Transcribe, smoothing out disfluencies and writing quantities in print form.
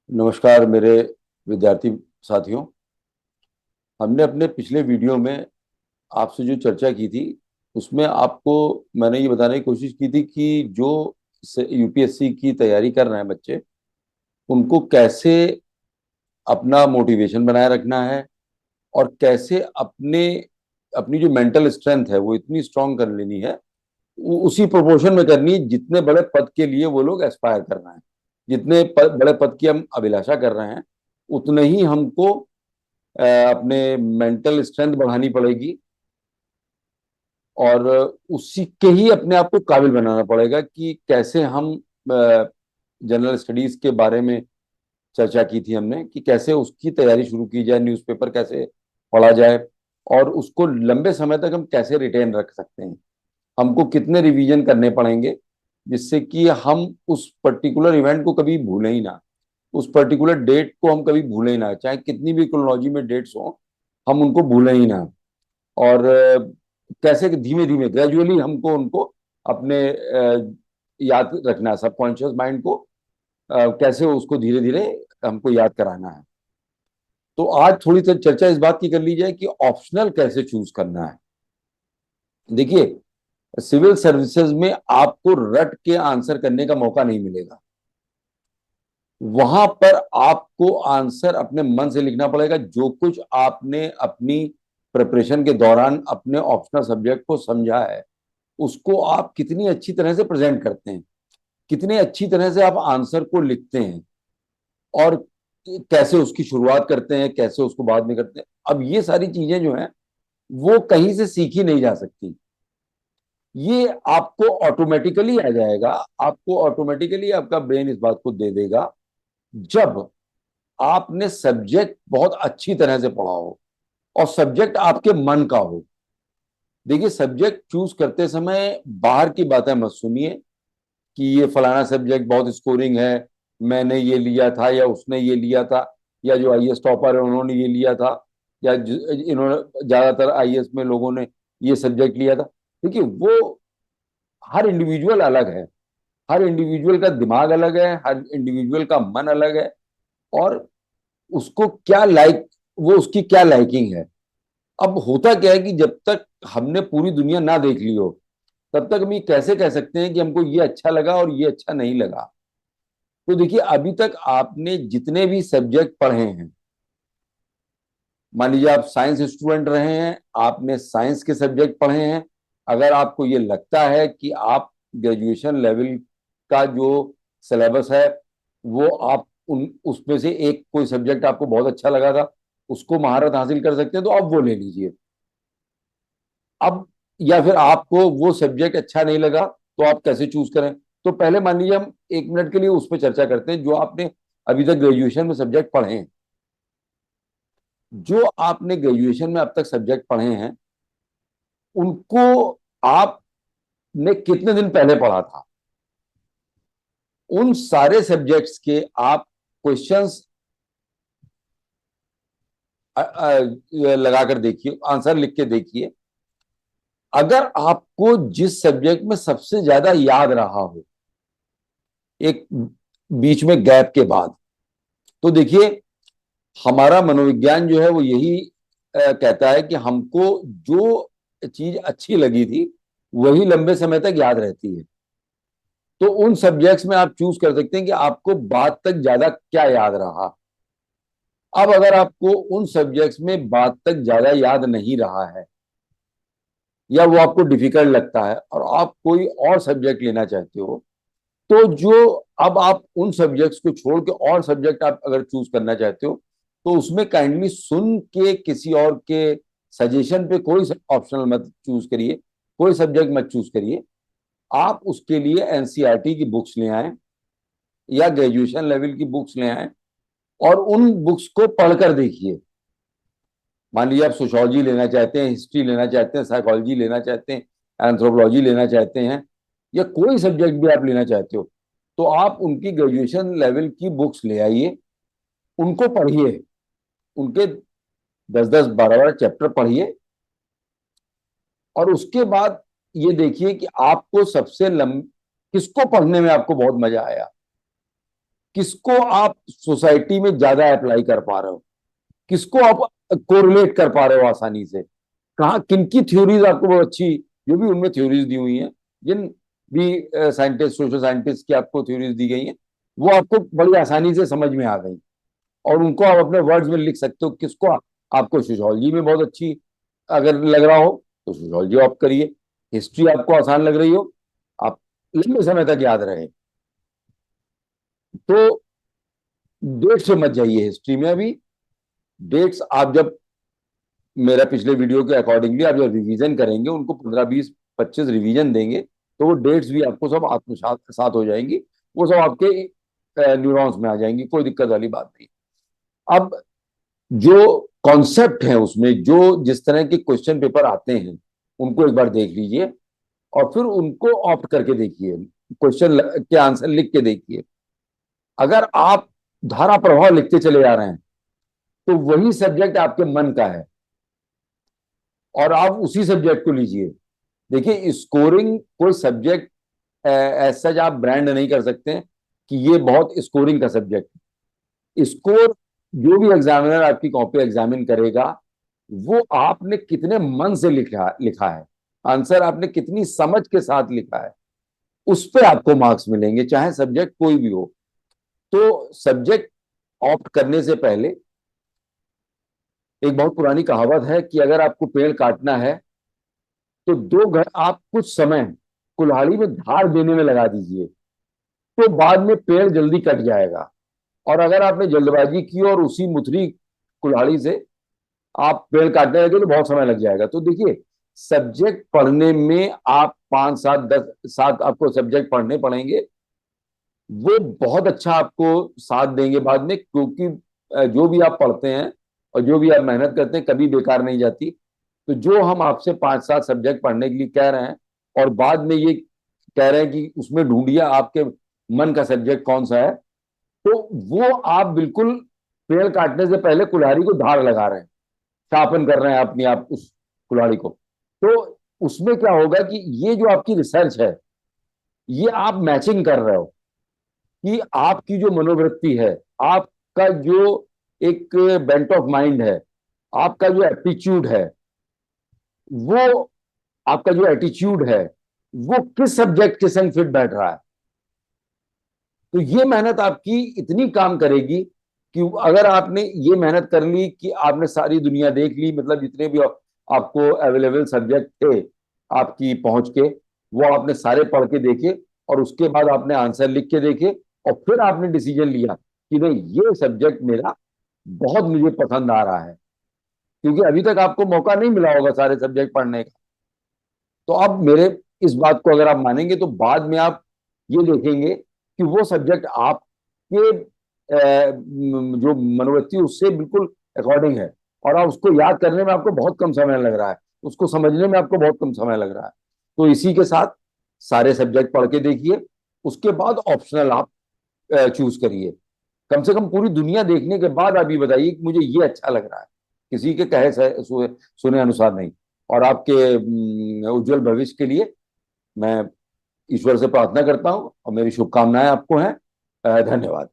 नमस्कार मेरे विद्यार्थी साथियों। हमने अपने पिछले वीडियो में आपसे जो चर्चा की थी उसमें आपको मैंने ये बताने की कोशिश की थी कि जो यूपीएससी की तैयारी कर रहे हैं बच्चे, उनको कैसे अपना मोटिवेशन बनाए रखना है और कैसे अपने अपनी जो मेंटल स्ट्रेंथ है वो इतनी स्ट्रांग कर लेनी है, उसी प्रोपोर्शन में करनी है जितने बड़े पद के लिए वो लोग एस्पायर कर रहे हैं। जितने बड़े पद की हम अभिलाषा कर रहे हैं उतने ही हमको अपने मेंटल स्ट्रेंथ बढ़ानी पड़ेगी और उसी के ही अपने आप को काबिल बनाना पड़ेगा कि कैसे हम जनरल स्टडीज के बारे में चर्चा की थी हमने कि कैसे उसकी तैयारी शुरू की जाए, न्यूज़पेपर कैसे पढ़ा जाए और उसको लंबे समय तक हम कैसे रिटेन रख सकते हैं। हमको कितने रिवीजन करने पड़ेंगे जिससे कि हम उस पर्टिकुलर इवेंट को कभी भूलें ही ना, उस पर्टिकुलर डेट को हम कभी भूलें ही ना, चाहे कितनी भी क्रोनोलॉजी में डेट्स हो हम उनको भूलें ही ना। और कैसे धीमे धीमे ग्रेजुअली हमको उनको अपने याद रखना है, सबकॉन्शियस माइंड को कैसे उसको धीरे धीरे हमको याद कराना है। तो आज थोड़ी सी चर्चा इस बात की कर ली जाए कि ऑप्शनल कैसे चूज करना है। देखिए, सिविल सर्विसेज में आपको रट के आंसर करने का मौका नहीं मिलेगा। वहां पर आपको आंसर अपने मन से लिखना पड़ेगा। जो कुछ आपने अपनी प्रिपरेशन के दौरान अपने ऑप्शनल सब्जेक्ट को समझा है उसको आप कितनी अच्छी तरह से प्रेजेंट करते हैं, कितने अच्छी तरह से आप आंसर को लिखते हैं और कैसे उसकी शुरुआत करते हैं, कैसे उसको बाद में करते हैं। अब ये सारी चीजें जो हैं वो कहीं से सीखी नहीं जा सकती। ये आपको ऑटोमेटिकली आ जाएगा, आपको ऑटोमेटिकली आपका ब्रेन इस बात को दे देगा जब आपने सब्जेक्ट बहुत अच्छी तरह से पढ़ा हो और सब्जेक्ट आपके मन का हो। देखिए, सब्जेक्ट चूज करते समय बाहर की बातें मत सुनिए कि ये फलाना सब्जेक्ट बहुत स्कोरिंग है, मैंने ये लिया था या उसने ये लिया था, या जो आईएएस टॉपर है उन्होंने ये लिया था, या इन्होंने ज्यादातर आईएएस में लोगों ने ये सब्जेक्ट लिया था। देखिए, वो हर इंडिविजुअल अलग है, हर इंडिविजुअल का दिमाग अलग है, हर इंडिविजुअल का मन अलग है और उसको क्या लाइक वो उसकी क्या लाइकिंग है। अब होता क्या है कि जब तक हमने पूरी दुनिया ना देख ली हो तब तक हम ये कैसे कह सकते हैं कि हमको ये अच्छा लगा और ये अच्छा नहीं लगा। तो देखिए, अभी तक आपने जितने भी सब्जेक्ट पढ़े हैं, मान लीजिए आप साइंस स्टूडेंट रहे हैं, आपने साइंस के सब्जेक्ट पढ़े हैं, अगर आपको ये लगता है कि आप ग्रेजुएशन लेवल का जो सिलेबस है वो आप उन उसमें से एक कोई सब्जेक्ट आपको बहुत अच्छा लगा था, उसको महारत हासिल कर सकते हैं, तो आप वो ले लीजिए। अब या फिर आपको वो सब्जेक्ट अच्छा नहीं लगा तो आप कैसे चूज करें। तो पहले मान लीजिए हम 1 मिनट के लिए उस पर चर्चा करते हैं जो आपने अभी तक ग्रेजुएशन में सब्जेक्ट पढ़े हैं। जो आपने ग्रेजुएशन में अब तक सब्जेक्ट पढ़े हैं उनको आपने कितने दिन पहले पढ़ा था, उन सारे सब्जेक्ट्स के आप क्वेश्चंस लगाकर देखिए, आंसर लिख के देखिए। अगर आपको जिस सब्जेक्ट में सबसे ज्यादा याद रहा हो एक बीच में गैप के बाद, तो देखिए हमारा मनोविज्ञान जो है वो यही कहता है कि हमको जो चीज अच्छी लगी थी वही लंबे समय तक याद रहती है। तो उन सब्जेक्ट्स में आप चूज कर सकते हैं कि आपको बाद तक ज्यादा क्या याद रहा। अब अगर आपको उन सब्जेक्ट्स में बाद तक ज्यादा याद नहीं रहा है या वो आपको डिफिकल्ट लगता है और आप कोई और सब्जेक्ट लेना चाहते हो, तो जो अब आप उन सब्जेक्ट्स को छोड़ के और सब्जेक्ट आप अगर चूज करना चाहते हो तो उसमें काइंडली सुन के किसी और के सजेशन पे कोई ऑप्शनल मत चूज करिए, कोई सब्जेक्ट मत चूज करिए। आप उसके लिए एनसीईआरटी की बुक्स ले आए या ग्रेजुएशन लेवल की बुक्स ले आए और उन बुक्स को पढ़कर देखिए। मान लीजिए आप सोशोलॉजी लेना चाहते हैं, हिस्ट्री लेना चाहते हैं, साइकोलॉजी लेना चाहते हैं, एंथ्रोपोलॉजी लेना चाहते हैं या कोई सब्जेक्ट भी आप लेना चाहते हो, तो आप उनकी ग्रेजुएशन लेवल की बुक्स ले आइए, उनको पढ़िए, उनके 10-10 12-12 चैप्टर पढ़िए और उसके बाद ये देखिए कि आपको सबसे किसको पढ़ने में आपको बहुत मजा आया, किसको आप सोसाइटी में ज्यादा अप्लाई कर पा रहे हो, किसको आप कोरिलेट कर पा रहे हो आसानी से, कहाँ किनकी थ्योरीज आपको बहुत अच्छी, जो भी उनमें थ्योरीज दी हुई हैं, जिन भी साइंटिस्ट सोशल साइंटिस्ट की आपको थ्योरीज दी गई हैं, वो आपको बड़ी आसानी से समझ में आ गई, और उनको आप अपने वर्ड्स में लिख सकते हो। किसको आपको सोशियोलॉजी में बहुत अच्छी अगर लग रहा हो तो सोशियोलॉजी आप करिए, हिस्ट्री आपको आसान लग रही हो, आप लंबे समय तक याद रहे तो डेट से मत जाइए हिस्ट्री में अभी। डेट्स आप जब मेरा पिछले वीडियो के अकॉर्डिंगली आप जब रिवीजन करेंगे, उनको 15 20 25 रिवीजन देंगे, तो वो डेट्स भी आपको सब आत्मसात साथ हो जाएंगी, वो सब आपके न्यूरॉन्स में आ जाएंगी, कोई दिक्कत वाली बात नहीं। अब जो कॉन्सेप्ट है उसमें, जो जिस तरह के क्वेश्चन पेपर आते हैं, उनको एक बार देख लीजिए और फिर उनको ऑप्ट करके देखिए, क्वेश्चन के आंसर लिख के देखिए। अगर आप धारा प्रभाव लिखते चले जा रहे हैं तो वही सब्जेक्ट आपके मन का है और आप उसी सब्जेक्ट को लीजिए। देखिए, स्कोरिंग कोई सब्जेक्ट ऐसा आप ब्रांड नहीं कर सकते हैं कि ये बहुत स्कोरिंग का सब्जेक्ट है। स्कोर जो भी एग्जामिनर आपकी कॉपी एग्जामिन करेगा, वो आपने कितने मन से लिखा लिखा है, आंसर आपने कितनी समझ के साथ लिखा है, उस पर आपको मार्क्स मिलेंगे, चाहे सब्जेक्ट कोई भी हो। तो सब्जेक्ट ऑप्ट करने से पहले, एक बहुत पुरानी कहावत है कि अगर आपको पेड़ काटना है तो आप कुछ समय कुल्हाड़ी में धार देने में लगा दीजिए, तो बाद में पेड़ जल्दी कट जाएगा। और अगर आपने जल्दबाजी की और उसी मुथरी कुल्हाड़ी से आप पेड़ काटने लगे तो बहुत समय लग जाएगा। तो देखिए, सब्जेक्ट पढ़ने में आप 5 7 10 7 आपको सब्जेक्ट पढ़ने पड़ेंगे, वो बहुत अच्छा आपको साथ देंगे बाद में, क्योंकि जो भी आप पढ़ते हैं और जो भी आप मेहनत करते हैं कभी बेकार नहीं जाती। तो जो हम आपसे 5 7 सब्जेक्ट पढ़ने के लिए कह रहे हैं और बाद में ये कह रहे हैं कि उसमें ढूंढिए आपके मन का सब्जेक्ट कौन सा है, तो वो आप बिल्कुल पेड़ काटने से पहले कुल्हाड़ी को धार लगा रहे हैं, शार्पन कर रहे हैं अपनी आप उस कुल्हाड़ी को। तो उसमें क्या होगा कि ये जो आपकी रिसर्च है, ये आप मैचिंग कर रहे हो कि आपकी जो मनोवृत्ति है, आपका जो एक बेंट ऑफ माइंड है, आपका जो एप्टीट्यूड है, वो आपका जो एटीट्यूड है, वो किस सब्जेक्ट के संग फिट बैठ रहा है। तो ये मेहनत आपकी इतनी काम करेगी कि अगर आपने ये मेहनत कर ली कि आपने सारी दुनिया देख ली, मतलब जितने भी आपको अवेलेबल सब्जेक्ट थे आपकी पहुंच के, वो आपने सारे पढ़ के देखे और उसके बाद आपने आंसर लिख के देखे, और फिर आपने डिसीजन लिया कि नहीं, ये सब्जेक्ट मेरा बहुत मुझे पसंद आ रहा है, क्योंकि अभी तक आपको मौका नहीं मिला होगा सारे सब्जेक्ट पढ़ने का। तो अब मेरे इस बात को अगर आप मानेंगे तो बाद में आप ये देखेंगे कि वो सब्जेक्ट आपके जो मनोवृत्ति उससे बिल्कुल अकॉर्डिंग है, और आप उसको याद करने में आपको बहुत कम समय लग रहा है, उसको समझने में आपको बहुत कम समय लग रहा है। तो इसी के साथ सारे सब्जेक्ट पढ़ के देखिए, उसके बाद ऑप्शनल आप चूज करिए। कम से कम पूरी दुनिया देखने के बाद आप ये बताइए कि मुझे ये अच्छा लग रहा है, किसी के कहे सुने अनुसार नहीं। और आपके उज्जवल भविष्य के लिए मैं ईश्वर से प्रार्थना करता हूं और मेरी शुभकामनाएं आपको हैं। धन्यवाद।